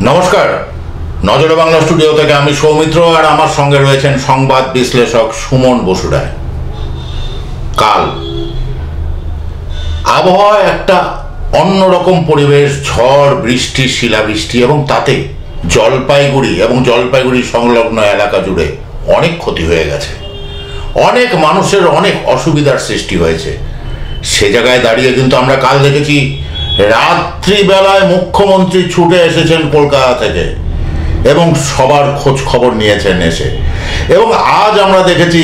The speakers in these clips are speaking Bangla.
নমস্কার। নজরে বাংলা স্টুডিও থেকে আমি সৌমিত্র, আর আমার সঙ্গে রয়েছেন সংবাদ বিশ্লেষক সুমন বসুরায়। কাল আবহাওয়া একটা অন্যরকম পরিবেশ, ঝড়, বৃষ্টি, শিলাবৃষ্টি, এবং তাতে জলপাইগুড়ি এবং জলপাইগুড়ি সংলগ্ন এলাকা জুড়ে অনেক ক্ষতি হয়ে গেছে। অনেক মানুষের অনেক অসুবিধার সৃষ্টি হয়েছে। সে জায়গায় দাঁড়িয়ে কিন্তু আমরা কাল দেখেছি রাত্রিবেলায় মুখ্যমন্ত্রী ছুটে এসেছেন কলকাতা থেকে এবং সবার খোঁজ খবর নিয়েছেন এসে। এবং আজ আমরা দেখেছি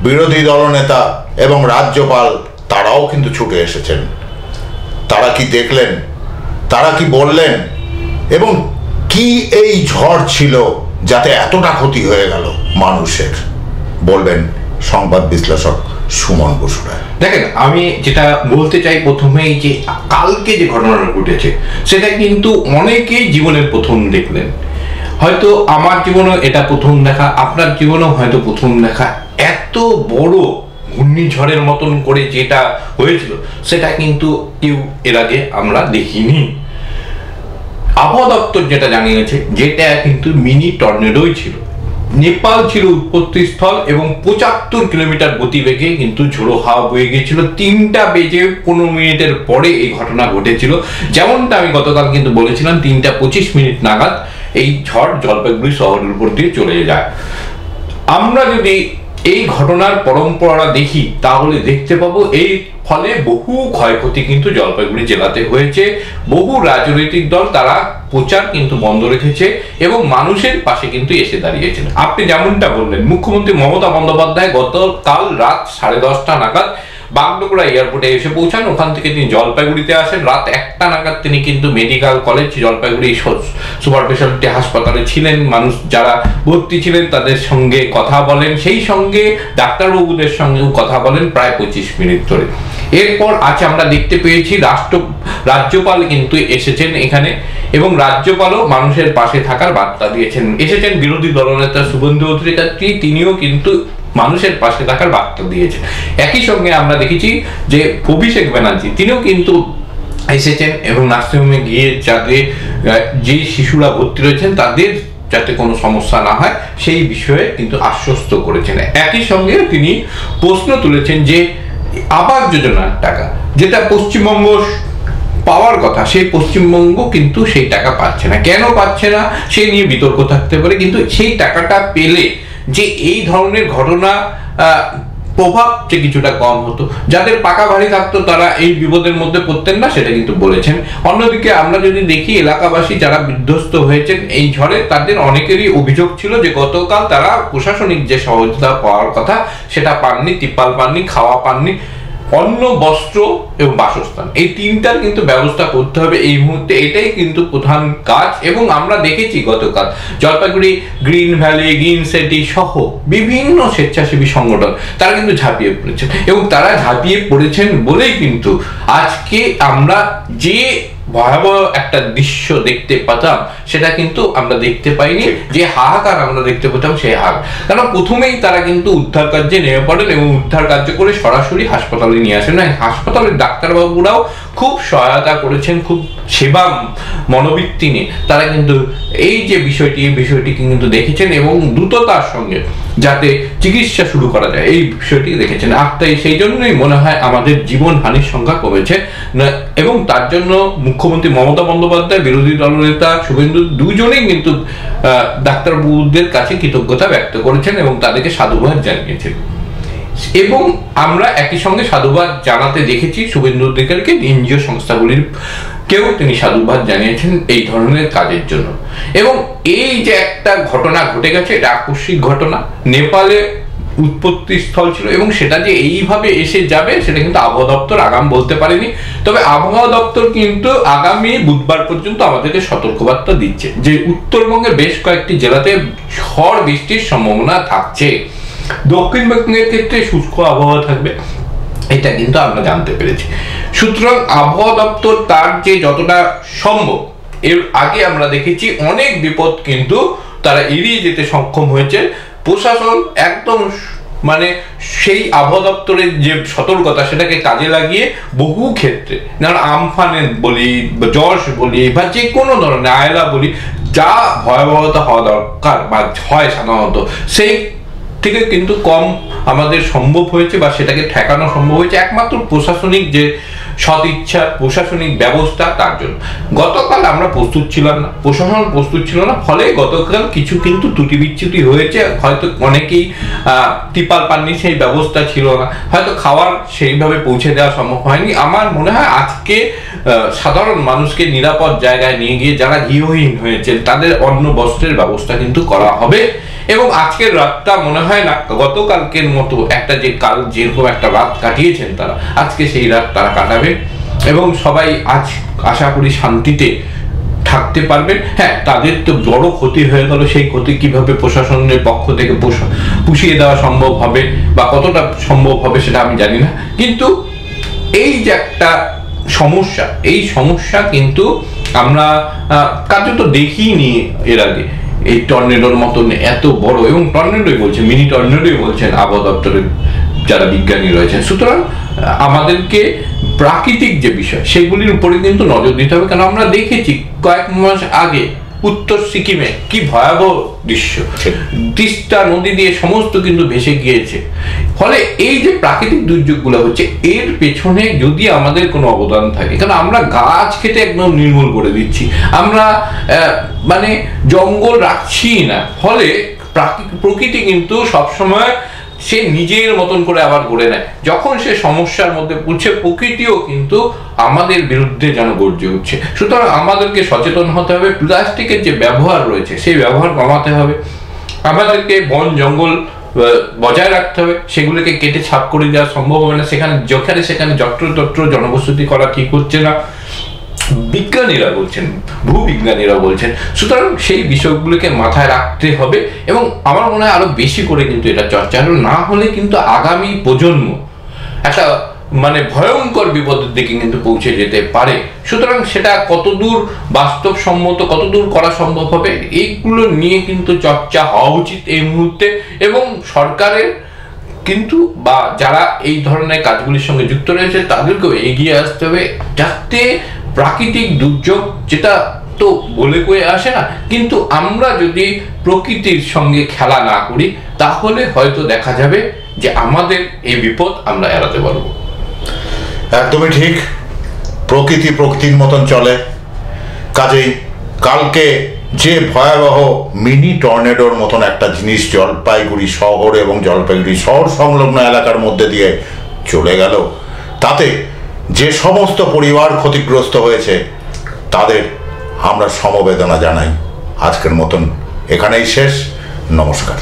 বিরোধী দলনেতা এবং রাজ্যপাল তারাও কিন্তু ছুটে এসেছেন। তারা কি দেখলেন, তারা কি বললেন, এবং কি এই ঝড় ছিল যাতে এতটা ক্ষতি হয়ে গেল মানুষের, বলবেন সংবাদ বিশ্লেষক সুমন বসুরায়। দেখেন, আমি যেটা বলতে চাই প্রথমেই, যে কালকে যে ঘটনাটা ঘটেছে সেটা কিন্তু অনেকেই জীবনের প্রথম দেখলেন। হয়তো আমার জীবনেও এটা প্রথম দেখা, আপনার জীবনেও হয়তো প্রথম দেখা। এত বড় ঘূর্ণিঝড়ের মতন করে যেটা হয়েছিল সেটা কিন্তু কেউ এর আগে আমরা দেখিনি। আবহাওয়া দপ্তর যেটা জানিয়েছে, যেটা কিন্তু মিনি টর্নেডোই ছিল। নেপাল ছিল উৎপত্তি স্থল এবং 75 কিলোমিটার গতিবেগে কিন্তু ঝোড়ো হাওয়া বয়ে গিয়েছিল। 3:15 পরে এই ঘটনা ঘটেছিল। যেমনটা আমি গতকাল কিন্তু বলেছিলাম, 3:25 নাগাদ এই ঝড় জলপাইগুড়ি শহরের উপর দিয়ে চলে যায়। আমরা যদি এই ঘটনার পরম্পরা দেখি তাহলে দেখতে পাবো এই ফলে বহু ক্ষয়ক্ষতি কিন্তু জলপাইগুড়ি জেলাতে হয়েছে। বহু রাজনৈতিক দল তারা প্রচার কিন্তু বন্ধ রেখেছে এবং মানুষের পাশে কিন্তু এসে দাঁড়িয়েছেন। আপনি যেমনটা বললেন, মুখ্যমন্ত্রী মমতা বন্দ্যোপাধ্যায় গতকাল রাত 10:30 নাগাদ বাগডোগরা এয়ারপোর্টে এসে পৌঁছান। ওখান থেকে তিনি জলপাইগুড়িতে আসেন। রাত 1টা নাগাদ তিনি কিন্তু medical college Jalpaiguri super speciality হাসপাতালে ছিলেন। মানুষ যারা ভর্তি ছিলেন তাদের সঙ্গে কথা বলেন, সেই সঙ্গে ডাক্তারবাবুদের সঙ্গেও কথা বলেন প্রায় 25 মিনিট ধরে। এরপর আছে আমরা দেখতে পেয়েছি রাজ্যপাল কিন্তু এসেছেন এখানে, এবং রাজ্যপালও মানুষের পাশে থাকার বার্তা দিয়েছেন। এসেছেন বিরোধী দলনেতা শুভেন্দু অধিকারী, তিনিও কিন্তু মানুষের পাশে থাকার বার্তা দিয়েছেন। একই সঙ্গে আমরা দেখেছি যে অভিষেক ব্যানার্জি তিনিও কিন্তু এসেছেন এবং নার্সিংহোমে গিয়ে যাদের যে শিশুরা ভর্তি রয়েছেন তাদের যাতে কোনো সমস্যা না হয় সেই বিষয়ে কিন্তু আশ্বস্ত করেছেন। একই সঙ্গে তিনি প্রশ্ন তুলেছেন যে আবাস যোজনার টাকা যেটা পশ্চিমবঙ্গ পাওয়ার কথা, সেই পশ্চিমবঙ্গ কিন্তু সেই টাকা পাচ্ছে না। কেন পাচ্ছে না সেই নিয়ে বিতর্ক থাকতে পারে, কিন্তু সেই টাকাটা পেলে যে এই ধরনের ঘটনা প্রভাব যে কিছুটা কম হতো, যাদের পাকা বাড়ি থাকতো তারা এই বিপদের মধ্যে পড়তেন না, সেটা কিন্তু বলেছেন। অন্যদিকে আমরা যদি দেখি এলাকাবাসী যারা বিধ্বস্ত হয়েছেন এই ঝড়ে, তাদের অনেকেরই অভিযোগ ছিল যে গতকাল তারা প্রশাসনিক যে সহযোগিতা পাওয়ার কথা সেটা পাননি, তিপ্পাল পাননি, খাওয়া পাননি, অন্ন, বস্ত্র এবং বাসস্থান, এই তিনটার কিন্তু ব্যবস্থা করতে হবে এই মুহূর্তে। এটাই কিন্তু প্রধান কাজ। এবং আমরা দেখেছি গতকাল Jalpaiguri green valley, green city সহ বিভিন্ন স্বেচ্ছাসেবী সংগঠন তারা কিন্তু ঝাঁপিয়ে পড়েছেন, এবং তারা ঝাঁপিয়ে পড়েছেন বলেই কিন্তু আজকে আমরা যে ভয়াবহ একটা দৃশ্য দেখতে পেতাম সেটা কিন্তু আমরা দেখতে পাইনি। যে হাহাকার আমরা দেখতে পেতাম সেই হাহাকার, কারণ প্রথমেই তারা কিন্তু উদ্ধার কার্যে নেমে পড়েন এবং উদ্ধার কার্য করে সরাসরি হাসপাতালে নিয়ে আসেন। হাসপাতালের ডাক্তারবাবুরাও খুব সহায়তা করেছেন, খুব সেবা মনোবৃত্তি নিয়ে তারা কিন্তু এই যে বিষয়টি কিন্তু দেখেছেন এবং দ্রুততার সঙ্গে যাতে চিকিৎসা শুরু করা যায় এই বিষয়টি দেখেছেন। আর তাই সেই জন্যই মনে হয় আমাদের জীবন হানির সংখ্যা কমেছে, এবং তার জন্য মুখ্যমন্ত্রী মমতা বন্দ্যোপাধ্যায়, বিরোধী দলনেতা শুভেন্দু দুজনেই কিন্তু ডাক্তারবাবুদের কাছে কৃতজ্ঞতা ব্যক্ত করেছেন এবং তাদেরকে সাধুবাদ জানিয়েছেন। এবং আমরা একই সঙ্গে সাধুবাদ জানাতে দেখেছি শুভেন্দু অধিকারীকে, এনজিও সংস্থাগুলির কেউ তিনি সাধুবাদ জানিয়েছেন এই ধরনের কাজের জন্য। এবং এই যে একটা ঘটনা ঘটে গেছে, এটা আকস্মিক ঘটনা, নেপালে উৎপত্তি স্থল ছিল এবং সেটা যে এইভাবে এসে যাবে সেটা কিন্তু আবহাওয়া দপ্তর আগাম বলতে পারেনি। তবে আবহাওয়া দপ্তর কিন্তু আগামী বুধবার পর্যন্ত আমাদেরকে সতর্কবার্তা দিচ্ছে যে উত্তরবঙ্গের বেশ কয়েকটি জেলাতে ঝড় বৃষ্টির সম্ভাবনা থাকছে। দক্ষিণবঙ্গের ক্ষেত্রে শুষ্ক আবহাওয়া থাকবে, এটা কিন্তু আমরা জানতে পেরেছি। সুতরাং আবহাওয়া দপ্তর তার যে যতটা সম্ভব, এর আগে আমরা দেখেছি অনেক বিপদ কিন্তু তারা এড়িয়ে যেতে সক্ষম হয়েছে। প্রশাসন একদম মানে সেই আবহাওয়া দপ্তরের যে সতর্কতা সেটাকে কাজে লাগিয়ে বহু ক্ষেত্রে, যেমন আমফানের বলি, যশ বলি, বা যে কোনো ধরনের আয়লা বলি, যা ভয়াবহতা হওয়া দরকার বা হয় সাধারণত সেই থেকে কিন্তু কম আমাদের সম্ভব হয়েছে, বা সেটাকে ঠেকানো সম্ভব হয়েছে একমাত্র প্রশাসনিক যে সদিচ্ছা, প্রশাসনিক ব্যবস্থা, তার জন্য। গতকাল আমরা প্রস্তুত ছিলাম না, প্রশাসন প্রস্তুত ছিল না, ফলে গতকাল কিছু কিন্তু ত্রুটি বিচ্যুতি হয়েছে। হয়তো অনেকেই ত্রিপাল পাননি, সেই ব্যবস্থা ছিল না, হয়তো খাবার সেইভাবে পৌঁছে দেওয়া সম্ভব হয়নি। আমার মনে হয় আজকে সাধারণ মানুষকে নিরাপদ জায়গায় নিয়ে গিয়ে যারা গৃহহীন হয়েছে তাদের অন্ন বস্ত্রের ব্যবস্থা কিন্তু করা হবে। এবং আজকের রাতটা মনে হয় না গতকালকের মতো একটা, যে কাল যেরকম একটা রাত কাটিয়েছেন তারা, আজকে সেই রাত তারা কাটাবে এবং সবাই আজ আশা করি শান্তিতে থাকতে পারবেন। হ্যাঁ, তাদের তো বড় ক্ষতি হয়ে গেল, সেই ক্ষতি কিভাবে প্রশাসনের পক্ষ থেকে পুষিয়ে দেওয়া সম্ভব হবে বা কতটা সম্ভব হবে সেটা আমি জানি না, কিন্তু এই যে একটা সমস্যা, এই সমস্যা কিন্তু আমরা কার্যত দেখিনি এর আগে। এই টর্নেডোর মতন এত বড়, এবং টর্নেডোই বলছেন, মিনি টর্নেডোই বলছেন আবহাওয়া দপ্তরের যারা বিজ্ঞানী রয়েছেন। সুতরাং আমাদেরকে প্রাকৃতিক যে বিষয় সেগুলির উপরে কিন্তু নজর দিতে হবে, কারণ আমরা দেখেছি কয়েক মাস আগে উত্তর সিকিমে কি ভয়াবহ দৃশ্য, তিস্তা নদী দিয়ে সমস্ত কিন্তু ভেসে গিয়েছে। ফলে এই যে প্রাকৃতিক দুর্যোগগুলো হচ্ছে, এর পেছনে যদি আমাদের কোনো অবদান থাকে, কারণ আমরা গাছ কেটে একদম নির্মূল করে দিচ্ছি, আমরা মানে জঙ্গল রাখছি না, ফলে প্রকৃতি কিন্তু সবসময় সে নিজের মতন করে আবার গড়ে নেয়। যখন সে সমস্যার মধ্যে পড়ছে, প্রকৃতিও কিন্তু আমাদের বিরুদ্ধে যেন গর্জে উঠছে। সুতরাং আমাদেরকে সচেতন হতে হবে, প্লাস্টিকের যে ব্যবহার রয়েছে সেই ব্যবহার কমাতে হবে, আমাদেরকে বন জঙ্গল বজায় রাখতে হবে, সেগুলোকে কেটে ছাপ করে দেওয়া সম্ভব হবে না। সেখানে যত্রতত্র জনবসতি করা ঠিক হচ্ছে না, বিজ্ঞানীরা বলছেন, ভূবিজ্ঞানীরা বলছেন। সুতরাং সেই বিষয়গুলোকে মাথায় রাখতে হবে এবং আমার মনে হয় আরো বেশি করে কিন্তু এটা চর্চা না হলে কিন্তু আগামী প্রজন্ম একটা মানে ভয়ঙ্কর বিপদের দিকে কিন্তু পৌঁছে যেতে পারে। সুতরাং সেটা কতদূর বাস্তবসম্মত, কতদূর করা সম্ভব হবে, এইগুলো নিয়ে কিন্তু চর্চা হওয়া উচিত এই মুহূর্তে। এবং সরকারের কিন্তু বা যারা এই ধরনের কাজগুলির সঙ্গে যুক্ত রয়েছে তাদেরকেও এগিয়ে আসতে হবে, যাতে প্রাকৃতিক দুর্যোগ, যেটা তো বলে কয়ে আসে না, কিন্তু আমরা যদি প্রকৃতির সঙ্গে খেলা না করি তাহলে হয়তো দেখা যাবে যে আমাদের এই বিপদ আমরা এড়াতে পারবো। একদমই ঠিক, প্রকৃতি প্রকৃতির মতন চলে। কাজেই কালকে যে ভয়াবহ মিনি টর্নেডোর মতন একটা জিনিস জলপাইগুড়ি শহর এবং জলপাইগুড়ি শহর সংলগ্ন এলাকার মধ্যে দিয়ে চলে গেল, তাতে যে সমস্ত পরিবার ক্ষতিগ্রস্ত হয়েছে তাদের আমরা সমবেদনা জানাই। আজকের মতন এখানেই শেষ, নমস্কার।